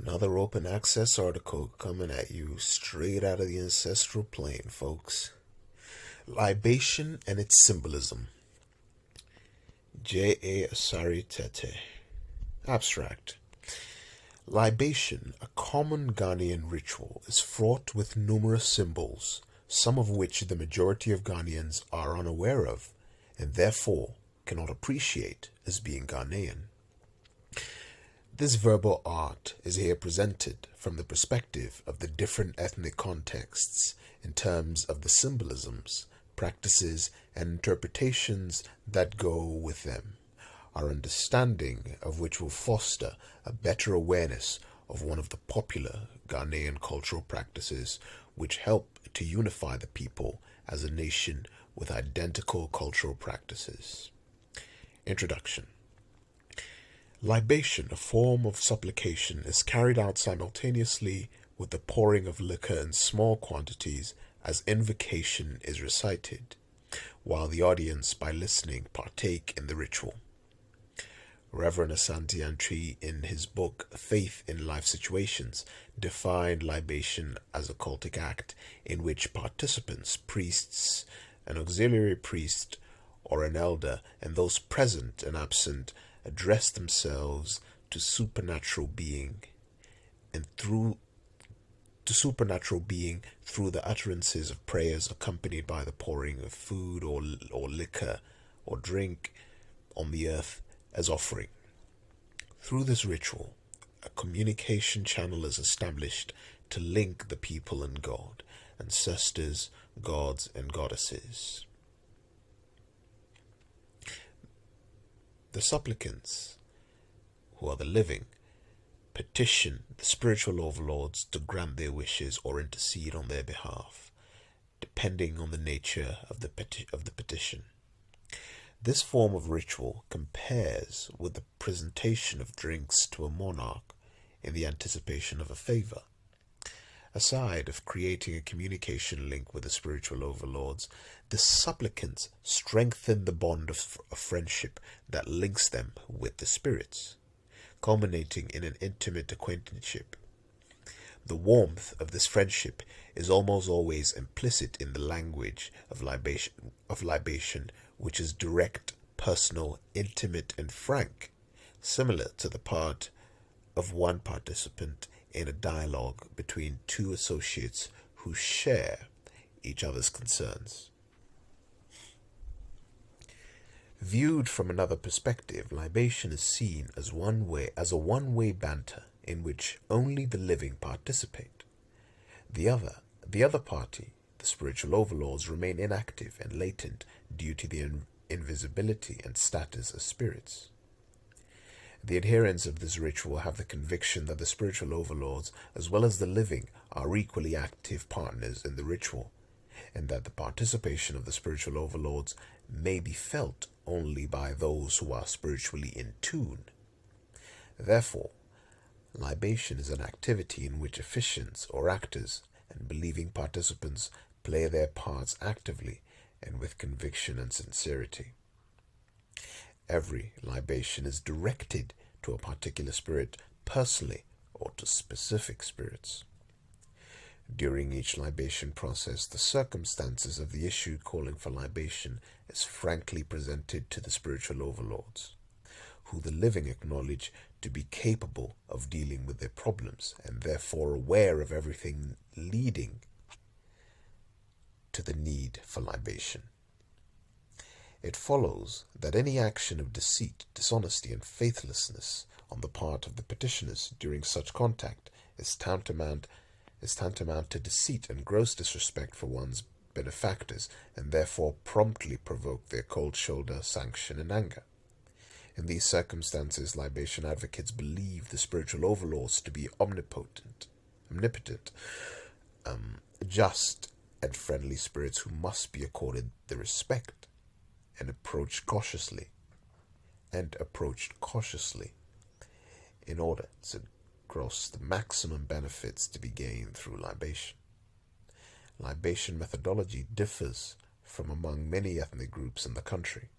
Another open access article coming at you straight out of the ancestral plane, folks. Libation and its symbolism. J.A. Asari Tete. Abstract. Libation, a common Ghanaian ritual, is fraught with numerous symbols, some of which the majority of Ghanaians are unaware of, and therefore cannot appreciate as being Ghanaian. This verbal art is here presented from the perspective of the different ethnic contexts in terms of the symbolisms, practices, and interpretations that go with them, our understanding of which will foster a better awareness of one of the popular Ghanaian cultural practices which help to unify the people as a nation with identical cultural practices. Introduction. Libation, a form of supplication, is carried out simultaneously with the pouring of liquor in small quantities as invocation is recited, while the audience, by listening, partake in the ritual. Reverend Asante Antwi, in his book Faith in Life Situations, defined libation as a cultic act in which participants, priests, an auxiliary priest, or an elder, and those present and absent address themselves to supernatural being through the utterances of prayers accompanied by the pouring of food or liquor or drink on the earth as offering. Through this ritual, a communication channel is established to link the people and God, ancestors, gods, and goddesses. The supplicants, who are the living, petition the spiritual overlords to grant their wishes or intercede on their behalf, depending on the nature of the petition. This form of ritual compares with the presentation of drinks to a monarch in the anticipation of a favor. Aside of creating a communication link with the spiritual overlords, the supplicants strengthen the bond of friendship that links them with the spirits, culminating in an intimate acquaintanceship. The warmth of this friendship is almost always implicit in the language of libation, which is direct, personal, intimate, and frank, similar to the part of one participant in a dialogue between two associates who share each other's concerns. Viewed from another perspective, libation is seen as a one-way banter in which only the living participate. The other party, the spiritual overlords, remain inactive and latent due to the invisibility and status as spirits. The adherents of this ritual have the conviction that the spiritual overlords, as well as the living, are equally active partners in the ritual, and that the participation of the spiritual overlords may be felt only by those who are spiritually in tune. Therefore, libation is an activity in which officiants or actors and believing participants play their parts actively and with conviction and sincerity. Every libation is directed to a particular spirit personally or to specific spirits. During each libation process, the circumstances of the issue calling for libation is frankly presented to the spiritual overlords, who the living acknowledge to be capable of dealing with their problems and therefore aware of everything leading to the need for libation. It follows that any action of deceit, dishonesty, and faithlessness on the part of the petitioners during such contact is tantamount to deceit and gross disrespect for one's benefactors, and therefore promptly provoke their cold shoulder, sanction, and anger. In these circumstances, libation advocates believe the spiritual overlords to be omnipotent, just, and friendly spirits who must be accorded the respect and approached cautiously in order to gross the maximum benefits to be gained through libation. Libation methodology differs from among many ethnic groups in the country.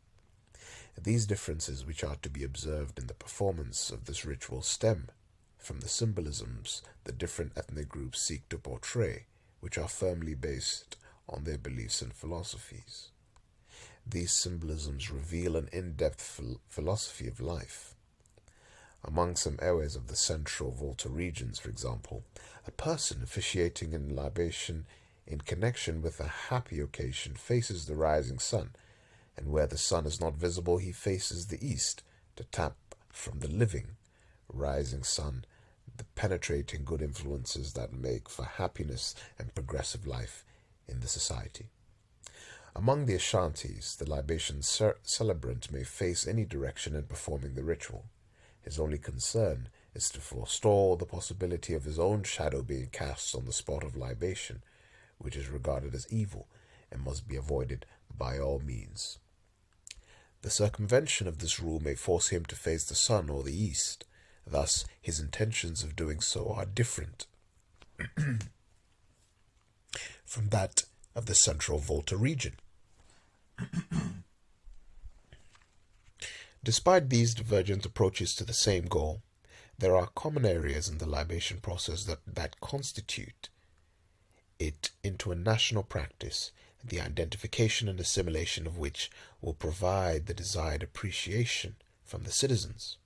These differences, which are to be observed in the performance of this ritual, stem from the symbolisms the different ethnic groups seek to portray, which are firmly based on their beliefs and philosophies. These symbolisms reveal an in-depth philosophy of life. Among some areas of the central Volta regions, for example, a person officiating in libation in connection with a happy occasion faces the rising sun, and where the sun is not visible, he faces the east to tap from the living, rising sun, the penetrating good influences that make for happiness and progressive life in the society. Among the Ashantis, the libation celebrant may face any direction in performing the ritual. His only concern is to forestall the possibility of his own shadow being cast on the spot of libation, which is regarded as evil and must be avoided by all means. The circumvention of this rule may force him to face the sun or the east. Thus, his intentions of doing so are different from that of the central Volta region. Despite these divergent approaches to the same goal, there are common areas in the libation process that constitute it into a national practice, the identification and assimilation of which will provide the desired appreciation from the citizens.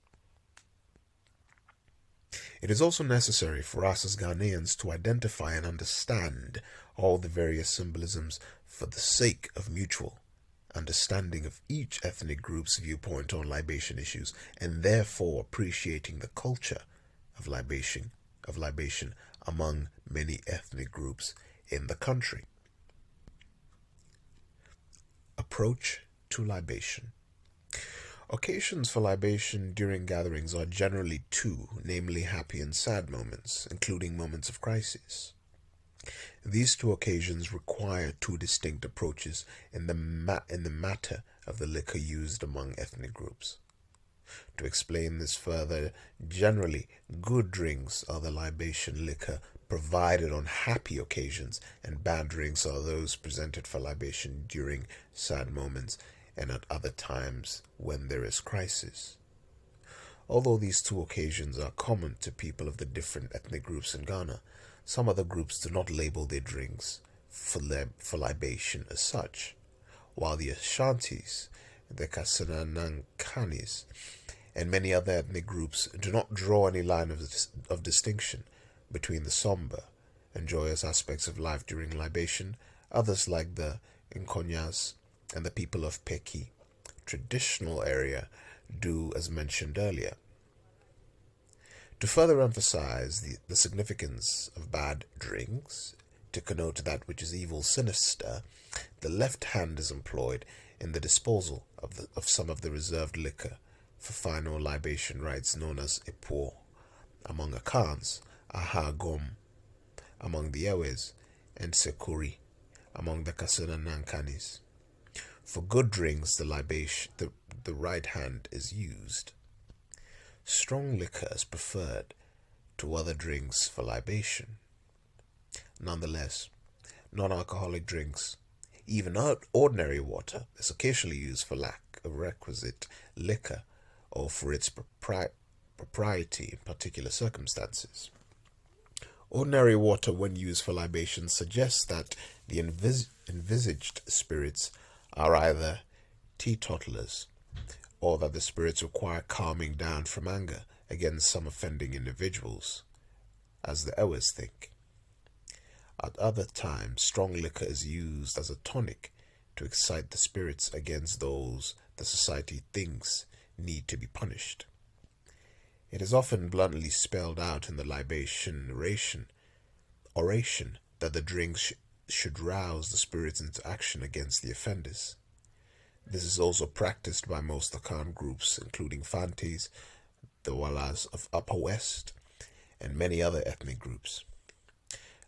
It is also necessary for us as Ghanaians to identify and understand all the various symbolisms for the sake of mutual understanding of each ethnic group's viewpoint on libation issues, and therefore appreciating the culture of libation among many ethnic groups in the country. Approach to libation. Occasions for libation during gatherings are generally two, namely happy and sad moments, including moments of crisis. These two occasions require two distinct approaches in the matter of the liquor used among ethnic groups. To explain this further, generally, good drinks are the libation liquor provided on happy occasions, and bad drinks are those presented for libation during sad moments and at other times when there is crisis. Although these two occasions are common to people of the different ethnic groups in Ghana, some other groups do not label their drinks for libation as such, while the Ashantis, the Kasananankanis, and many other ethnic groups do not draw any line of distinction between the somber and joyous aspects of life during libation. Others, like the Nkonyas and the people of Peki, traditional area, do as mentioned earlier. To further emphasize the significance of bad drinks, to connote that which is evil, sinister, the left hand is employed in the disposal of some of the reserved liquor for final libation rites known as Epo among Akans, Ahagom among the Ewes, and Sekuri among the Kasananankanis. For good drinks, the right hand is used. Strong liquor is preferred to other drinks for libation. Nonetheless, non-alcoholic drinks, even ordinary water, is occasionally used for lack of requisite liquor or for its propriety in particular circumstances. Ordinary water, when used for libation, suggests that the envisaged spirits are either teetotalers, or that the spirits require calming down from anger against some offending individuals, as the Ewes think. At other times, strong liquor is used as a tonic to excite the spirits against those the society thinks need to be punished. It is often bluntly spelled out in the libation oration that the drinks should rouse the spirits into action against the offenders. This is also practiced by most Akan groups, including Fantis, the Walas of Upper West, and many other ethnic groups.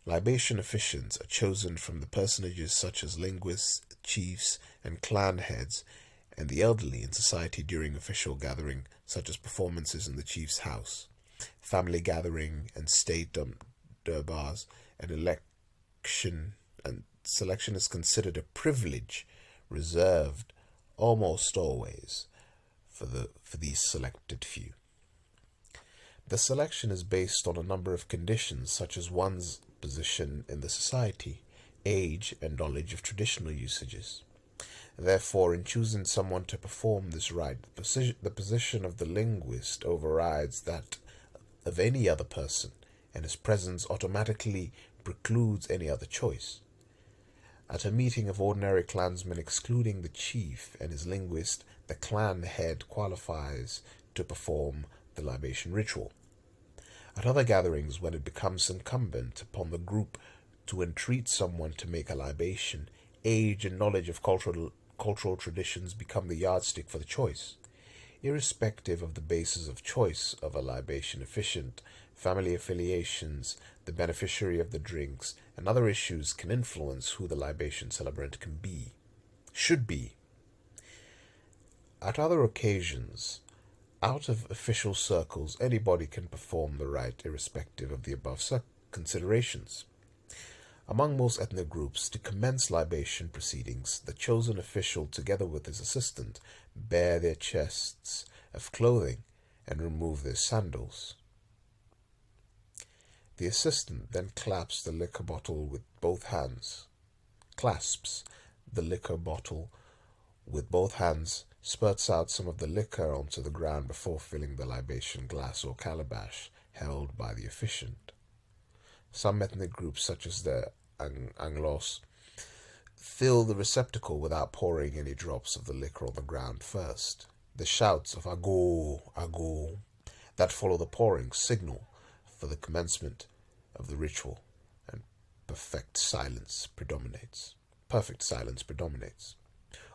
Libation officiants are chosen from the personages such as linguists, chiefs, and clan heads, and the elderly in society during official gathering, such as performances in the chief's house, family gathering, and state durbars, and election and selection is considered a privilege reserved almost always for these selected few. The selection is based on a number of conditions such as one's position in the society, age, and knowledge of traditional usages. Therefore, in choosing someone to perform this rite, the position of the linguist overrides that of any other person, and his presence automatically precludes any other choice. At a meeting of ordinary clansmen excluding the chief and his linguist, the clan head qualifies to perform the libation ritual. At other gatherings, when it becomes incumbent upon the group to entreat someone to make a libation, age and knowledge of cultural traditions become the yardstick for the choice. Irrespective of the basis of choice of a libation officiant, family affiliations, the beneficiary of the drinks, and other issues can influence who the libation celebrant should be. At other occasions, out of official circles, anybody can perform the rite irrespective of the above considerations. Among most ethnic groups, to commence libation proceedings, the chosen official, together with his assistant, bare their chests of clothing and remove their sandals. The assistant then clasps the liquor bottle with both hands, spurts out some of the liquor onto the ground before filling the libation glass or calabash held by the officiant. Some ethnic groups, such as the Anglos, fill the receptacle without pouring any drops of the liquor on the ground first. The shouts of "Ago, Ago" that follow the pouring signal for the commencement of the ritual, and perfect silence predominates.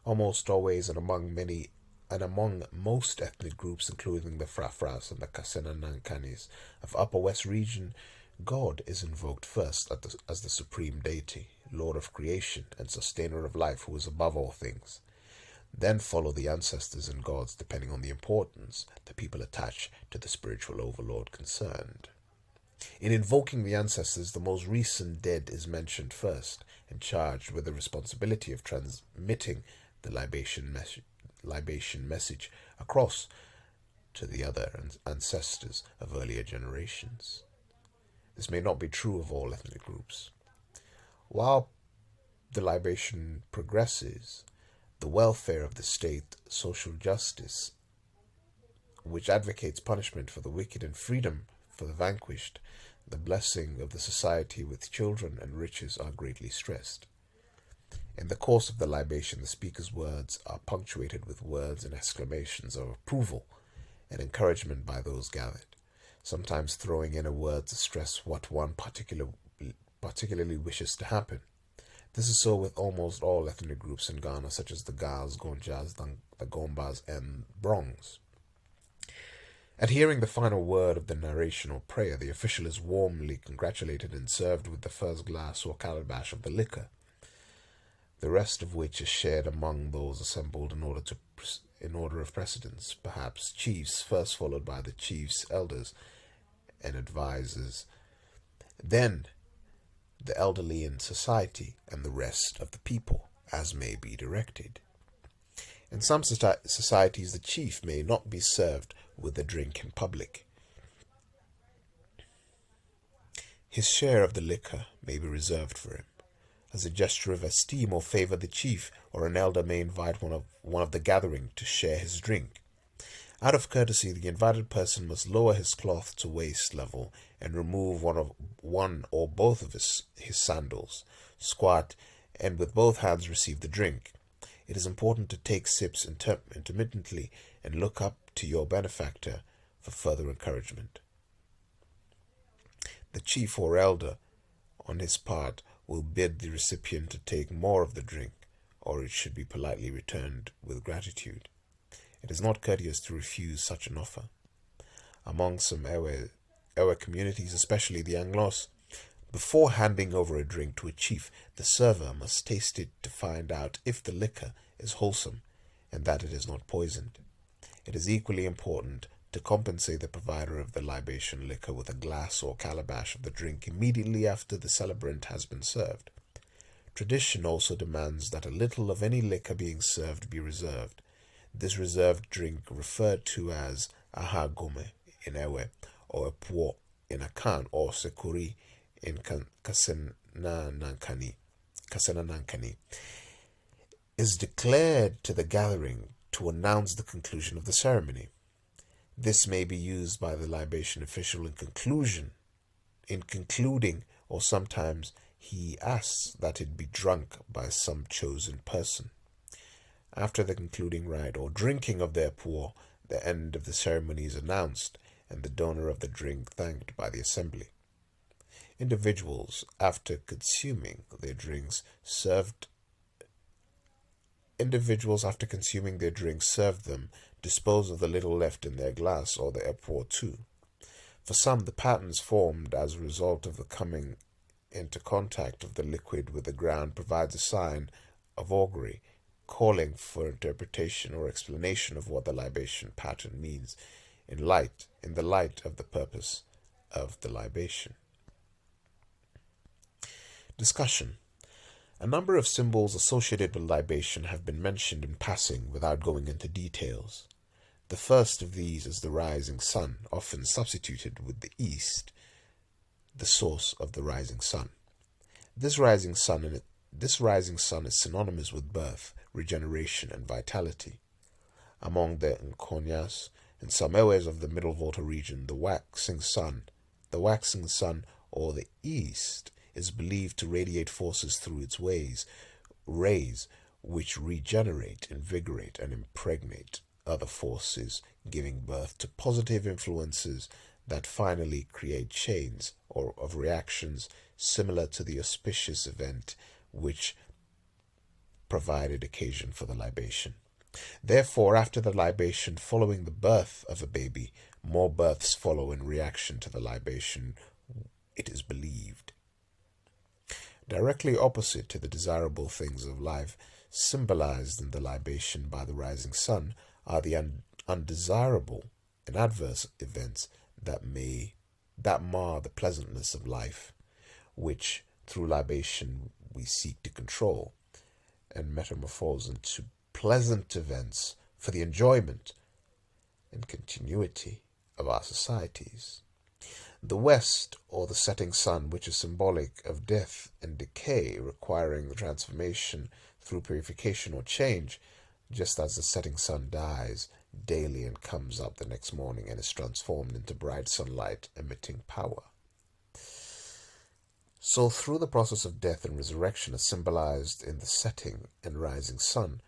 Almost always, and among most ethnic groups, including the Frafras and the Kasena Nankanis of Upper West region, God is invoked first as the supreme deity, Lord of creation and sustainer of life, who is above all things. Then follow the ancestors and gods, depending on the importance the people attach to the spiritual overlord concerned. In invoking the ancestors, the most recent dead is mentioned first and charged with the responsibility of transmitting the libation message across to the other ancestors of earlier generations. This may not be true of all ethnic groups. While the libation progresses, the welfare of the state, social justice, which advocates punishment for the wicked and freedom for the vanquished, the blessing of the society with children and riches are greatly stressed. In the course of the libation, the speaker's words are punctuated with words and exclamations of approval and encouragement by those gathered, sometimes throwing in a word to stress what one particularly wishes to happen. This is so with almost all ethnic groups in Ghana, such as the Gas, Gonjas, the Gombas, and Brongs. At hearing the final word of the narration or prayer, the official is warmly congratulated and served with the first glass or calabash of the liquor, the rest of which is shared among those assembled in order of precedence, perhaps chiefs first, followed by the chief's elders and advisors, then the elderly in society, and the rest of the people, as may be directed. In some societies, the chief may not be served with the drink in public. His share of the liquor may be reserved for him. As a gesture of esteem or favor, the chief or an elder may invite one of the gathering to share his drink. Out of courtesy, the invited person must lower his cloth to waist level and remove one or both of his sandals, squat, and with both hands receive the drink. It is important to take sips intermittently and look up to your benefactor for further encouragement. The chief or elder, on his part, will bid the recipient to take more of the drink, or it should be politely returned with gratitude. It is not courteous to refuse such an offer. Among some Ewe communities, especially the Anglos, before handing over a drink to a chief, the server must taste it to find out if the liquor is wholesome and that it is not poisoned. It is equally important to compensate the provider of the libation liquor with a glass or calabash of the drink immediately after the celebrant has been served. Tradition also demands that a little of any liquor being served be reserved. This reserved drink, referred to as aha gome in Ewe, or a puo in Akan or Sekuri in Kasena Nankani, is declared to the gathering to announce the conclusion of the ceremony. This may be used by the libation official in concluding, or sometimes he asks that it be drunk by some chosen person. After the concluding rite or drinking of their puo, the end of the ceremony is announced and the donor of the drink thanked by the assembly. Individuals, after consuming their drinks served them, dispose of the little left in their glass or their puo too. For some, the patterns formed as a result of the coming into contact of the liquid with the ground provides a sign of augury, calling for interpretation or explanation of what the libation pattern means in the light of the purpose of the libation. Discussion. A number of symbols associated with libation have been mentioned in passing without going into details. The first of these is the rising sun, often substituted with the east, the source of the rising sun. This rising sun is synonymous with birth, regeneration, and vitality. Among the Nkonyas, in some areas of the Middle Volta region, the waxing sun or the east, is believed to radiate forces through its rays, which regenerate, invigorate, and impregnate other forces, giving birth to positive influences that finally create chains of reactions similar to the auspicious event which provided occasion for the libation. Therefore, after the libation, following the birth of a baby, more births follow in reaction to the libation, it is believed. Directly opposite to the desirable things of life symbolized in the libation by the rising sun are the undesirable and adverse events that mar the pleasantness of life, which through libation we seek to control and metamorphose into pleasant events for the enjoyment and continuity of our societies. The west, or the setting sun, which is symbolic of death and decay, requiring the transformation through purification or change, just as the setting sun dies daily and comes up the next morning and is transformed into bright sunlight emitting power. So through the process of death and resurrection as symbolized in the setting and rising sun,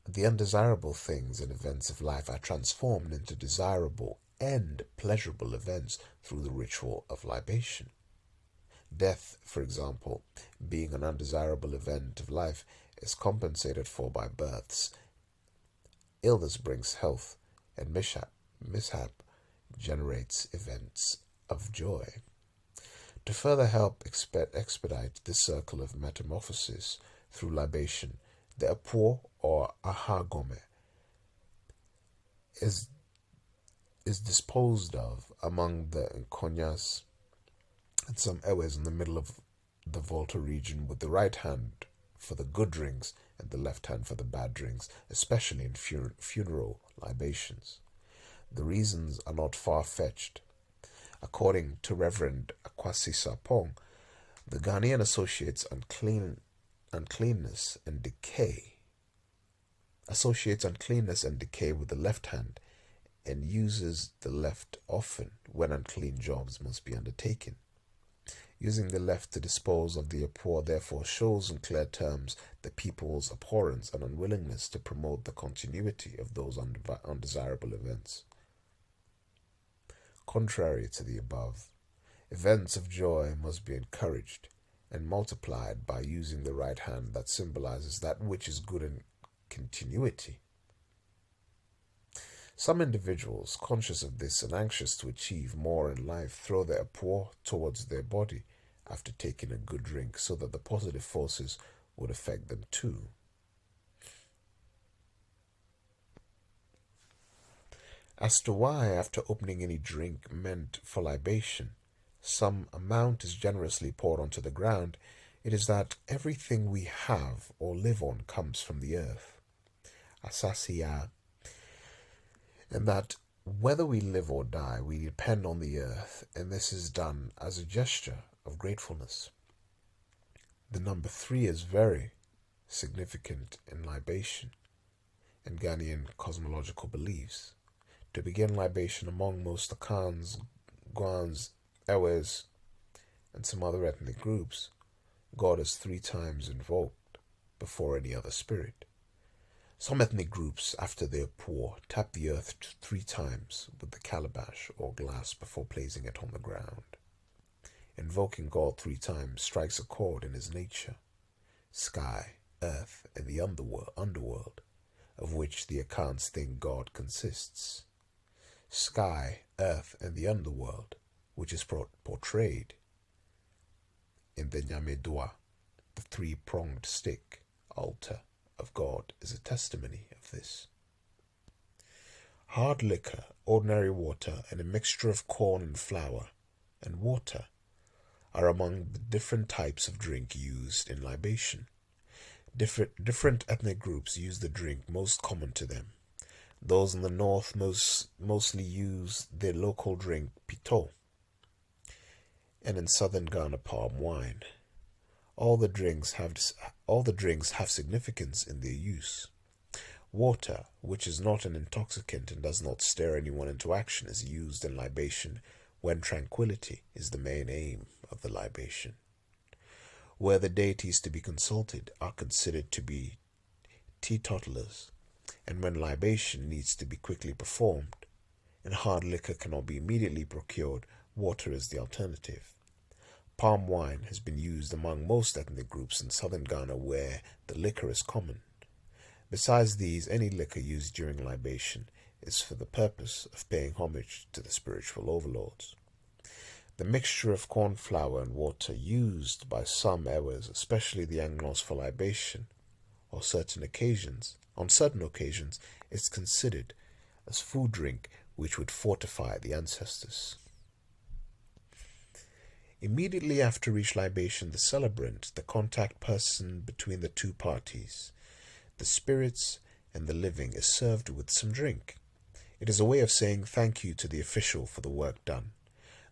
the undesirable things and events of life are transformed into desirable and pleasurable events through the ritual of libation. Death, for example, being an undesirable event of life, is compensated for by births. Illness brings health, and mishap generates events of joy. To further help expedite this circle of metamorphosis through libation, the apuo or ahagome is disposed of among the Nkonyas and some areas in the middle of the Volta region, with the right hand for the good drinks and the left hand for the bad drinks, especially in funeral libations. The reasons are not far-fetched. According to Reverend Akwasi Sapong, the Ghanaian associates uncleanness and decay with the left hand and uses the left often when unclean jobs must be undertaken. Using the left to dispose of the poor therefore shows in clear terms the people's abhorrence and unwillingness to promote the continuity of those undesirable events. Contrary to the above, events of joy must be encouraged and multiplied by using the right hand that symbolizes that which is good in continuity. Some individuals, conscious of this and anxious to achieve more in life, throw their apuo towards their body after taking a good drink so that the positive forces would affect them too. As to why, after opening any drink meant for libation, some amount is generously poured onto the ground, it is that everything we have or live on comes from the earth, asasiya, and that Whether we live or die, we depend on the earth, and this is done as a gesture of gratefulness. The number 3 is very significant in libation and Ghanaian cosmological beliefs. To begin libation among most Akans, Guans, Ewes, and some other ethnic groups, God is 3 times invoked before any other spirit. Some ethnic groups, after their pour, tap the earth 3 times with the calabash or glass before placing it on the ground. Invoking God 3 times strikes a chord in his nature, sky, earth, and the underworld, of which the Akans think God consists. Sky, earth, and the underworld, which is portrayed in the Nyamedua, the 3-pronged stick, altar of God, is a testimony of this. Hard liquor, ordinary water, and a mixture of corn and flour and water are among the different types of drink used in libation. Different ethnic groups use the drink most common to them. Those in the north mostly use their local drink pito, and in southern Ghana palm wine. All the drinks have significance in their use. Water, which is not an intoxicant and does not stir anyone into action, is used in libation when tranquility is the main aim of the libation. Where the deities to be consulted are considered to be teetotalers, and when libation needs to be quickly performed, and hard liquor cannot be immediately procured, water is the alternative. Palm wine has been used among most ethnic groups in southern Ghana where the liquor is common. Besides these, any liquor used during libation is for the purpose of paying homage to the spiritual overlords. The mixture of corn flour and water used by some Ewes, especially the Anglos, for libation on certain occasions, is considered as food drink which would fortify the ancestors. Immediately after each libation, the celebrant, the contact person between the 2 parties, the spirits and the living, is served with some drink. It is a way of saying thank you to the official for the work done.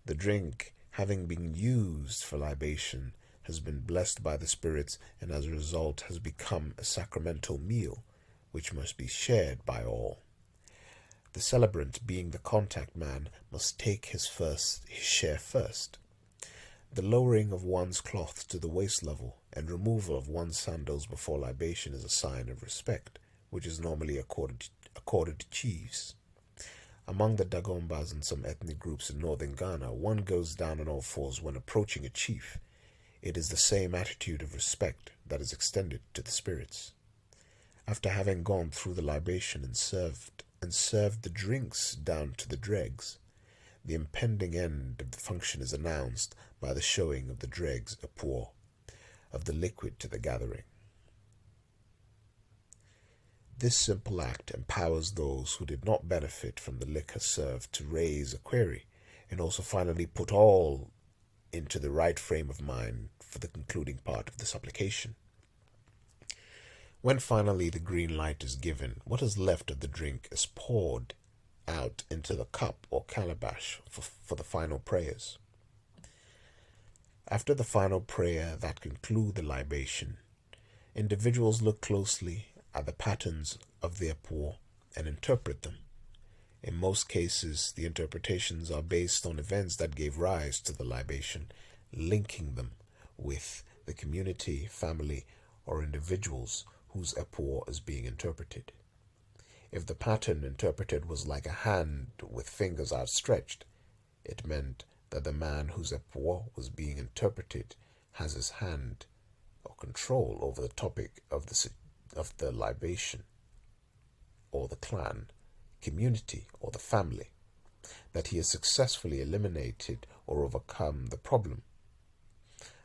The drink, having been used for libation, has been blessed by the spirits and as a result has become a sacramental meal which must be shared by all. The celebrant, being the contact man, must take his share first. The lowering of one's cloth to the waist level and removal of one's sandals before libation is a sign of respect, which is normally accorded to chiefs. Among the Dagombas and some ethnic groups in northern Ghana, one goes down on all fours when approaching a chief. It is the same attitude of respect that is extended to the spirits. After having gone through the libation and served the drinks down to the dregs, the impending end of the function is announced by the showing of the dregs, a pour, of the liquid to the gathering. This simple act empowers those who did not benefit from the liquor served to raise a query and also finally put all into the right frame of mind for the concluding part of the supplication. When finally the green light is given, what is left of the drink is poured out into the cup or calabash for the final prayers. After the final prayer that conclude the libation, individuals look closely at the patterns of their pour and interpret them. In most cases, the interpretations are based on events that gave rise to the libation, linking them with the community, family, or individuals whose appur is being interpreted. If the pattern interpreted was like a hand with fingers outstretched, it meant that the man whose appur was being interpreted has his hand or control over the topic of the libation, or the clan, community, or the family, that he has successfully eliminated or overcome the problem.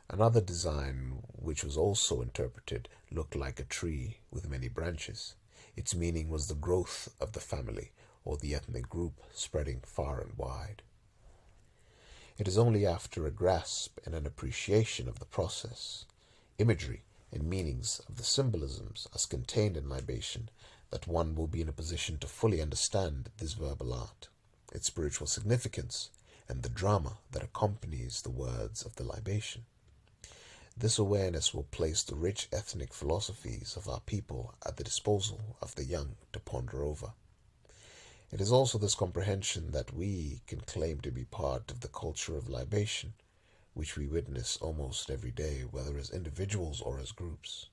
Another design, which was also interpreted, looked like a tree with many branches. Its meaning was the growth of the family or the ethnic group spreading far and wide. It is only after a grasp and an appreciation of the process, imagery, and meanings of the symbolisms as contained in libation that one will be in a position to fully understand this verbal art. its spiritual significance, and the drama that accompanies the words of the libation. This awareness will place the rich ethnic philosophies of our people at the disposal of the young to ponder over. It is also this comprehension that we can claim to be part of the culture of libation, which we witness almost every day, whether as individuals or as groups.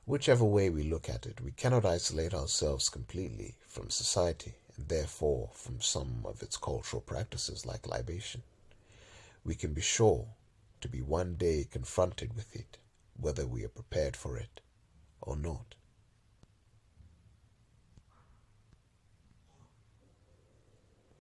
Whichever way we look at it, we cannot isolate ourselves completely from society and therefore from some of its cultural practices like libation. We can be sure to be one day confronted with it, whether we are prepared for it or not.